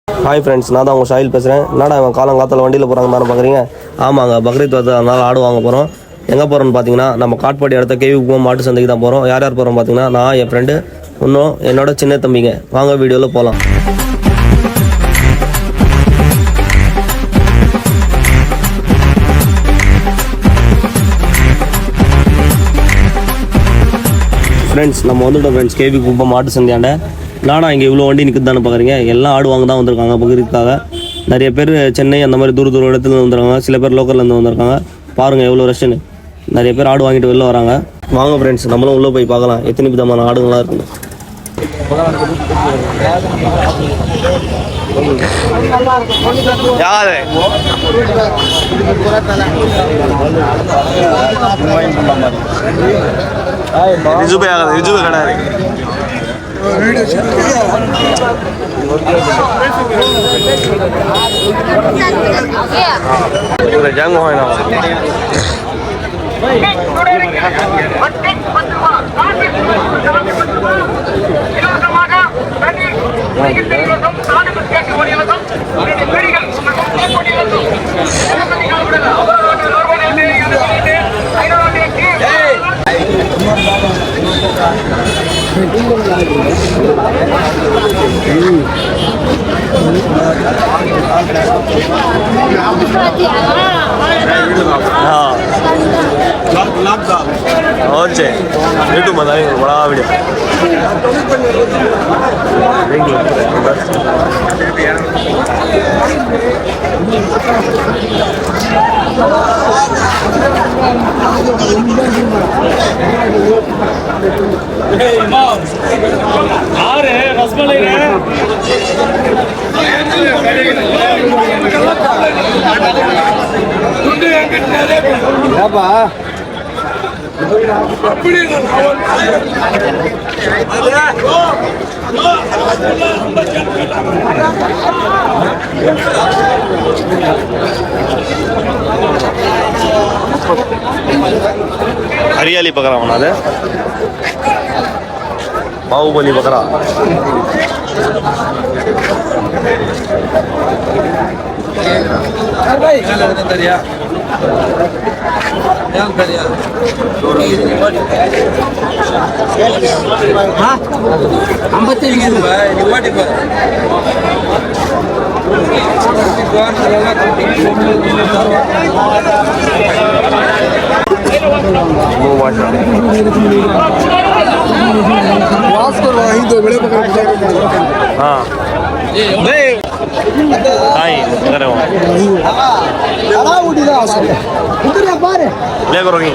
Hi friends, நான் தான் உங்கள் ஷாயில் பேசுகிறேன். என்னடா இவன் காலங்காலத்தில் வண்டியில் போகிறாங்க தானே பார்க்குறீங்க? ஆமாங்க, பக்ரீத் வந்து அதனால் ஆடு வாங்க போகிறோம். எங்கே போகிறோன்னு பார்த்தீங்கன்னா, நம்ம காட்பாடி அடுத்த கேவி மாட்டு சந்தைக்கு தான் போகிறோம். யார் யார் போகிறோம் பார்த்தீங்கன்னா, நான், என் ஃப்ரெண்டு, இன்னும் என்னோட சின்ன தம்பிங்க. வாங்க வீடியோவில் போகலாம். ஃப்ரெண்ட்ஸ், நம்ம வந்துட்டோம் ஃப்ரெண்ட்ஸ் கேவி குப்பம் மாட்டு சந்தையாண்ட. நானா இங்கே இவ்வளோ வண்டி நிற்குது தானே பார்க்குறீங்க? எல்லாம் ஆடு வாங்க தான் வந்திருக்காங்க பக்ரீத்துக்காக. நிறைய பேர் சென்னை அந்த மாதிரி தூர இடத்துல வந்துருக்காங்க. சில பேர் லோக்கல்லேருந்து வந்திருக்காங்க. பாருங்கள் எவ்வளோ ரஷ்ன்னு. நிறைய பேர் ஆடு வாங்கிட்டு வெளில வராங்க. வாங்க ஃப்ரெண்ட்ஸ், நம்மளும் உள்ளே போய் பார்க்கலாம் எத்தனை விதமான ஆடுங்களாம் இருக்குன்னு. YouTube में बड़ा वीडियो रसमलाई हरियाली बकरा होना है, बाहुबली बकरा। हाँ ले करोगे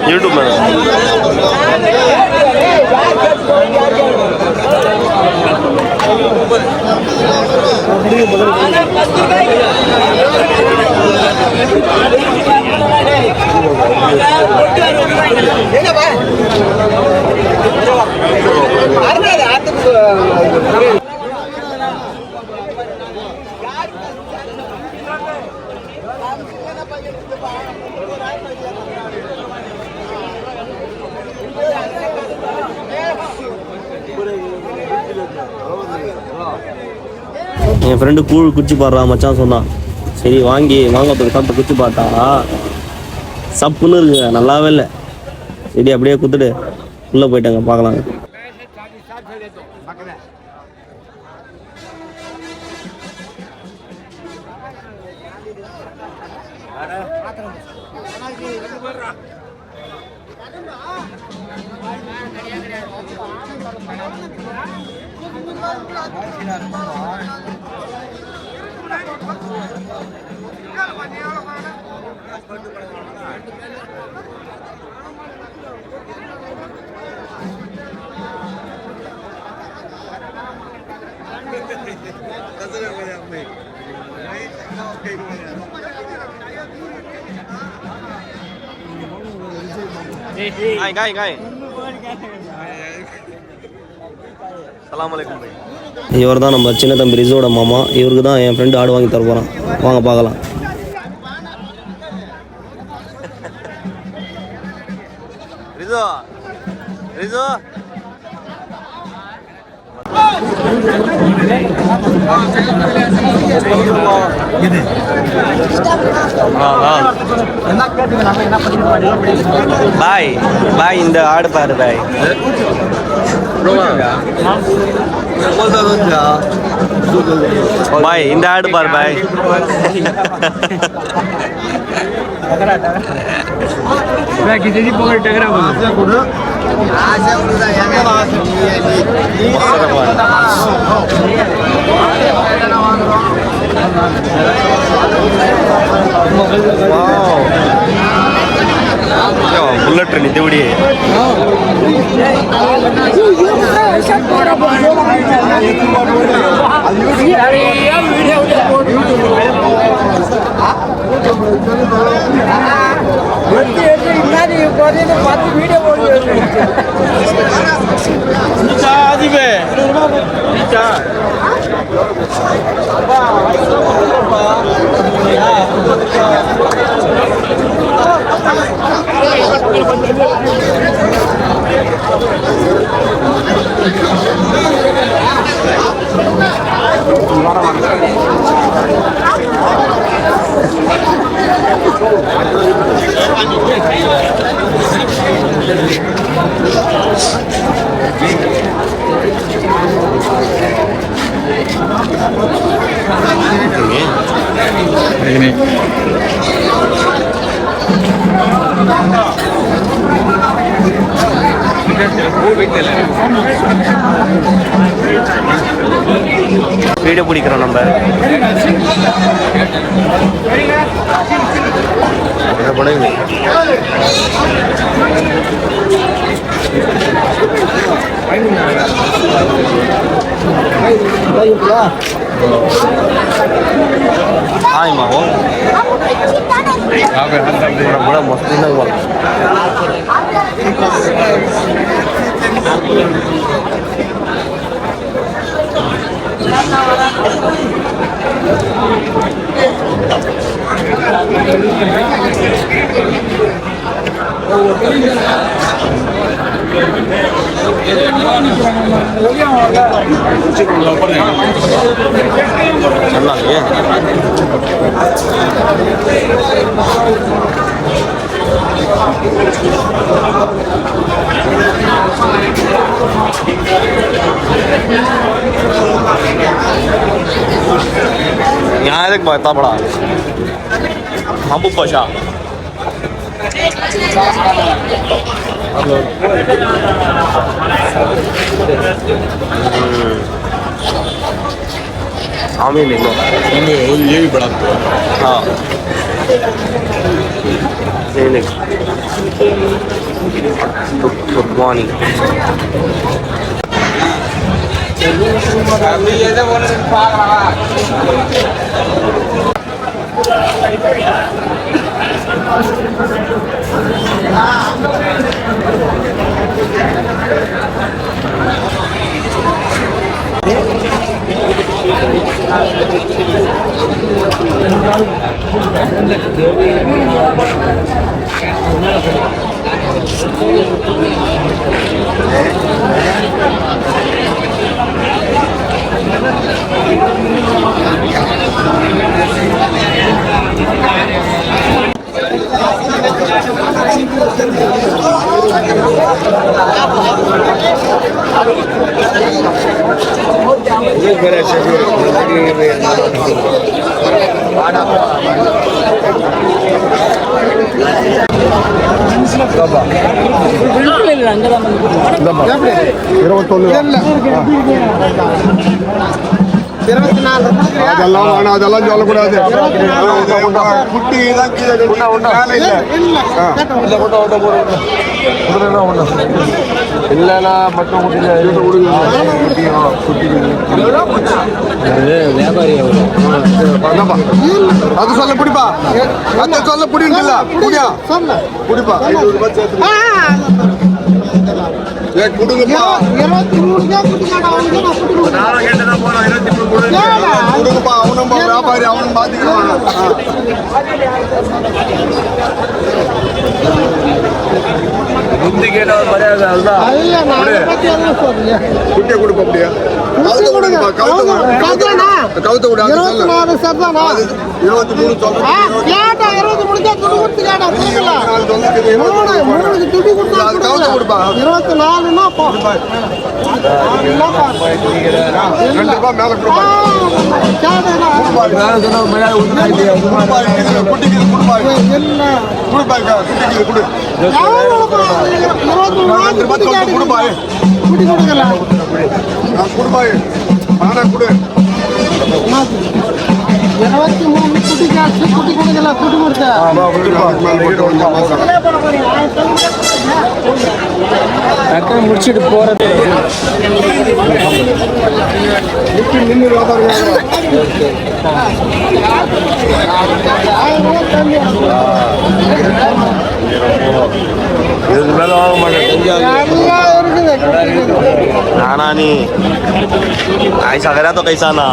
YouTube में என் ஃப்ரெண்டு கூழ் குச்சி பாடுறா மச்சான் சொன்னான். சரி வாங்கி வாங்க சாப்பிட்டு குச்சி பார்த்தா சப்புன்னு இருக்குங்க, நல்லாவே இல்லை. சரி அப்படியே குத்துட்டு உள்ளே போயிட்டாங்க, பார்க்கலாங்க. இவர் தான் நம்ம சின்ன தம்பி ரிசோட மாமா. இவருக்கு தான் என் ஃப்ரெண்டு ஆடு வாங்கி தர போகிறான். வாங்க பார்க்கலாம். ரிசோ ரிசோ பாய் பாய், இந்த ஆடு பாரு பாய். பாய் இந்த ஆடு பாரு பாய். बुलेट नित्य வீடியோ பிடிக்கிறோம் நம்ம. Hai mau bड़ा मस्ती ना हुआ. चलना है यहाँ एक बहुत बड़ा महबूब शाह आमी ले लो ये भी बड़ा हाँ ये कुर्बानी அதெல்லாம் சொல்லக்கூடாது. இல்லைன்னா மட்டும் அது சொல்ல பிடிப்பா, அந்த சொல்ல பிடிக்கல குடிப்பா. கொடுங்கப்பா, 23 கொடுங்கப்பா. அவனும் வியாபாரி, அவனும் பாத்துக்கலாம். புத்தி கேட்ட மரியாதை அதுதான். குட்டியை கொடுப்ப அப்படியா? கவுத்த விடுங்க, கவுத்த விடு. 23 குட்டி காசு குட்டி கொடுக்கல குட்டி கொடுத்தா முடிச்சுட்டு போறது. இதுக்கு மேல வாங்க மாட்டேன். नाना नहीं ऐसा करा तो कैसा ना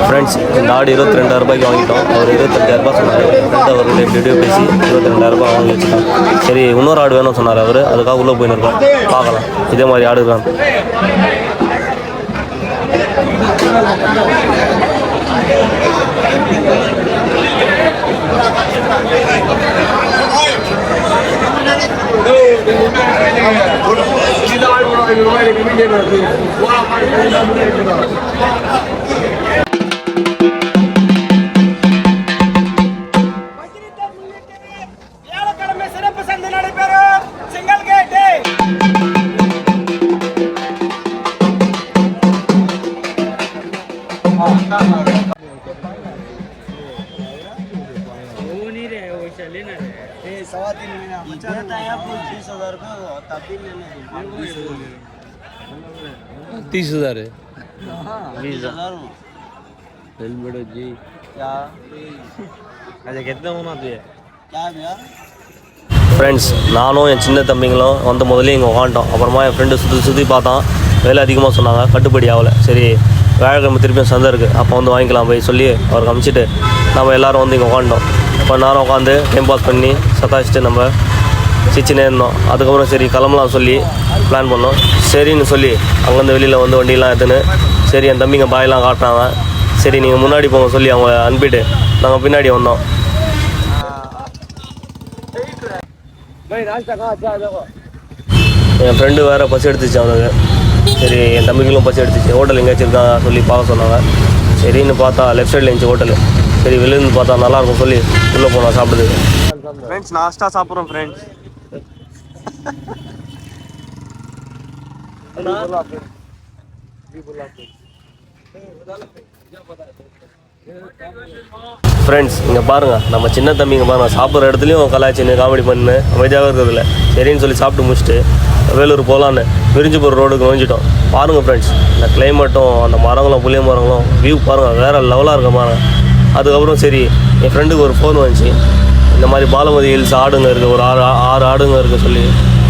ஃப்ரெண்ட்ஸ், இந்த ஆடு 22,000 ரூபாய்க்கு வாங்கிட்டோம். அவர் 25,000 ரூபாய் சொன்னார். அவர்களை வீடியோ பேசி 22,000 ரூபாய் வாங்கி வச்சுட்டோம். சரி, இன்னொரு ஆடு வேணும்னு சொன்னார் அவர். அதுக்காக உள்ளே போயின்னு இருக்கோம். பார்க்கலாம் இதே மாதிரி ஆடு தான். சிறப்பு சந்தை நடைபெறும் சிங்கல் கேட்டு. ஃப்ரெண்ட்ஸ், நானும் என் சின்ன தம்பிங்களும் வந்து முதல்ல இங்கே உட்காந்துட்டோம். அப்புறமா என் ஃப்ரெண்டு சுற்றி பார்த்தான். விலை அதிகமாக சொன்னாங்க, கட்டுப்படி ஆகலை. சரி, வியாழக்கிழமை திருப்பியும் சந்தை இருக்குது, அப்போ வந்து வாங்கிக்கலாம் போய் சொல்லி அவருக்கு அனுப்பிச்சிட்டு நம்ம எல்லோரும் வந்து இங்கே உட்காந்துட்டோம். கொஞ்ச நேரம் உட்காந்து டைம் பாஸ் பண்ணி சத்தாச்சிட்டு நம்ம சிச்சினே இருந்தோம். அதுக்கப்புறம் சரி கிளம்பலாம் சொல்லி பிளான் பண்ணோம். சரின்னு சொல்லி அங்கேருந்து வெளியில் வந்து வண்டியெலாம் எடுத்துன்னு சரி என் தம்பிங்க பாயெல்லாம் காட்டினாங்க. சரி நீங்கள் முன்னாடி போங்க சொல்லி அவங்க அனுப்பிட்டு நாங்கள் பின்னாடி வந்தோம். என் ஃப்ரெண்டு வேறு பஸ் எடுத்துச்சு அவனுக்கு. சரி என் தம்பிகளும் பஸ் எடுத்துச்சு. ஹோட்டல் எங்கேயாச்சும் இருக்கா சொல்லி பார்க்க சொன்னாங்க. சரின்னு பார்த்தா லெஃப்ட் சைடில் இருந்துச்சு ஹோட்டலு. சரி வெளியிருந்து பார்த்தா நல்லாயிருக்கும் சொல்லி உள்ளே போனால் சாப்பிடுது. ஃப்ரெண்ட்ஸ் நாஸ்டா சாப்பிட்றோம் ஃப்ரெண்ட்ஸ். ஃப்ரெண்ட்ஸ் இங்கே பாருங்கள், நம்ம சின்ன தம்பிங்க பாருங்கள் சாப்பிட்ற இடத்துலையும் கலாய்ச்சின்னு காமெடி பண்ணு அமைதியாக இருக்கிறதில்ல. சரின்னு சொல்லி சாப்பிட்டு முடிச்சுட்டு வேலூர் போகலான்னு பிரிஞ்சு போகிற ரோடுக்கு நுழைஞ்சிட்டோம். பாருங்கள் ஃப்ரெண்ட்ஸ், இந்த கிளைமேட்டும் அந்த மரங்களும் புளிய மரங்களும் வியூ பாருங்கள், வேறு லெவலாக இருக்க பாருங்கள். அதுக்கப்புறம் சரி என் ஃப்ரெண்டுக்கு ஒரு ஃபோன் வந்துச்சு, இந்த மாதிரி பாலமதி ஹில்ஸ் ஆடுங்க இருக்குது, ஒரு ஆறு ஆடுங்க இருக்குது சொல்லி.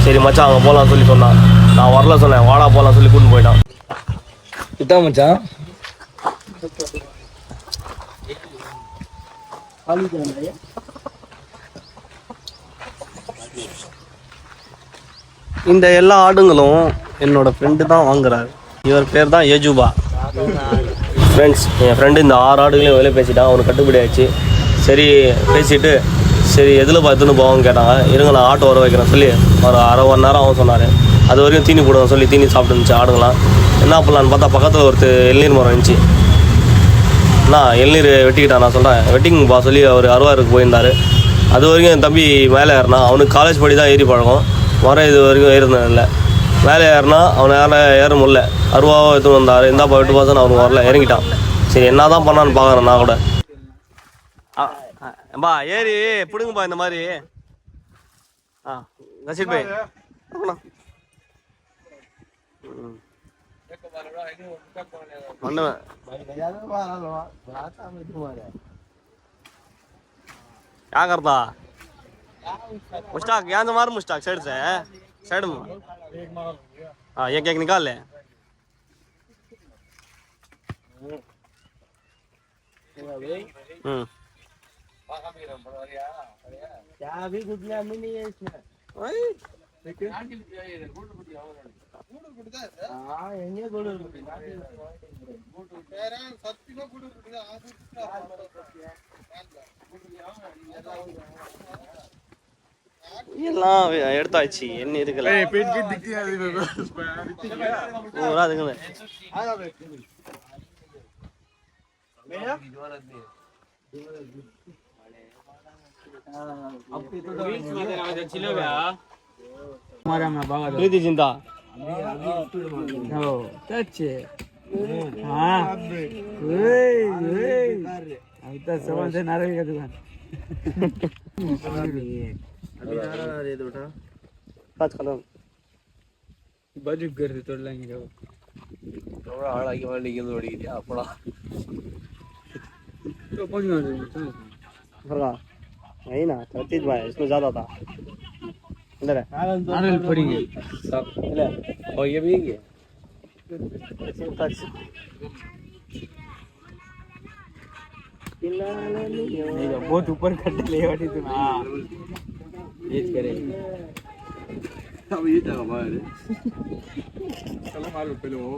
சரி மச்சான் அங்கே போகலான்னு சொல்லி சொன்னான். நான் வரல சொன்னேன், வாடா போகலான்னு சொல்லி கூட்டின்னு போயிட்டான். இதான் மச்சான் இந்த எல்லா ஆடுங்களும் என்னோட ஃப்ரெண்டு தான் வாங்குறாரு. இவர் பேர் தான் ஏஜூபா. ஃப்ரெண்ட்ஸ் என் ஃப்ரெண்டு இந்த 6 ஆடுகளையும் வெளியே பேசிட்டான். அவனுக்கு கட்டுப்படி ஆயிடுச்சு. சரி பேசிவிட்டு சரி எதில் பார்த்துன்னு போவான்னு கேட்டாங்க. இருங்க நான் ஆட்டோ வர வைக்கிறேன் சொல்லி ஒரு அரை மணி நேரம் அவன் சொன்னார். அது வரைக்கும் தீனி போடுவோம் சொல்லி தீனி சாப்பிட்டு இருந்துச்சு ஆடுங்களாம். என்ன பண்ணலான்னு பார்த்தா பக்கத்தில் ஒரு இளநீர் மரம் இருந்துச்சு. நான் இளநீர் வெட்டிக்கிட்டான். நான் சொல்கிறேன் வெட்டிங்கப்பா சொல்லி அவர் அருவாருக்கு போயிருந்தார். அது வரைக்கும் என் தம்பி மேலே ஏறினா. அவனுக்கு காலேஜ் படி தான் ஏறி பழகும். மரம் இது வரைக்கும் ஏறினது இல்லை. மேலே ஏறினா அவனை ஏற முடியல. அருவாவை எடுத்துன்னு வந்தார். இந்தாப்பா விட்டு பார்த்தா அவனுக்கு வரல, இறங்கிட்டான். சரி என்ன தான் பண்ணான்னு பார்க்குறேன் நான் கூட. பா ஏறி பிடுங்கப்பா இந்த மாதிரி. நசீர் பாய் பண்ணுவேன். क्या करता मुश्ताक यहाँ से मार मुश्ताक साइड से साइड में. हाँ एक एक निकाल ले. भी कुछ नहीं है इसमें. எல்லாம் எடுத்தாச்சு. என்ன இருக்குல்ல பூரா அதுங்களே. प्रीति चिंता बाजू कर दे तोड़ लेंगे थोड़ा हाड़ आगे वाले की तोड़ी दिया अपना तो पहुंच गए फरका नहीं ना 33 भाई इसमें ज्यादा था. इधर है नारियल पड़ेंगे सब ले और ये भी है बहुत ऊपर खड्डे ले वाली तू ना ये करे अब ये जगह बाहर चलो मारो पहले वो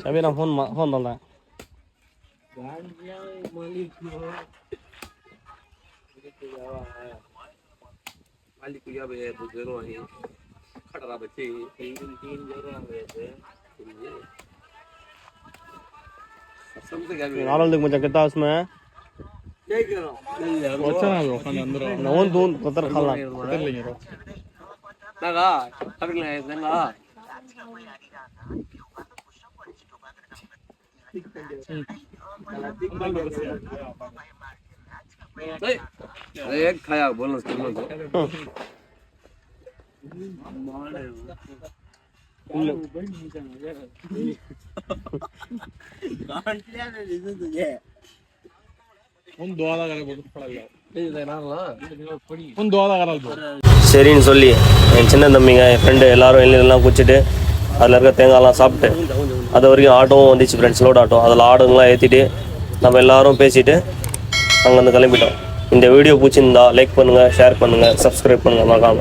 अभी ना फोन डाल रहा है. मालिक को याद है बुजुर्ग वही खड़ा बच्चे 3 जगह हुए थे सबसे क्या नारल देख मुझे कितना उसमें क्या कर रहा हूं अच्छा ना लो खाने अंदर नवन दून पत्थर खाना पत्थर लेंगे रो लगा कर ले देना एक खाया बोनस करना तो சரின்னு சொல்லி என் சின்ன தம்பிங்க என் ஃப்ரெண்டு எல்லாரும் எல்லாம் குச்சிட்டு அதில் இருக்க தேங்காய்லாம் சாப்பிட்டு அது வரைக்கும் ஆட்டோவும் வந்துச்சு ஃப்ரெண்ட்ஸ், லோட் ஆட்டோ. அதில் ஆடுங்களாம் ஏற்றிட்டு நம்ம எல்லாரும் பேசிட்டு அங்கேருந்து கிளம்பிட்டோம். இந்த வீடியோ பிடிச்சிருந்தா லைக் பண்ணுங்கள், ஷேர் பண்ணுங்கள், சப்ஸ்கிரைப் பண்ணுங்கள் மறக்காம.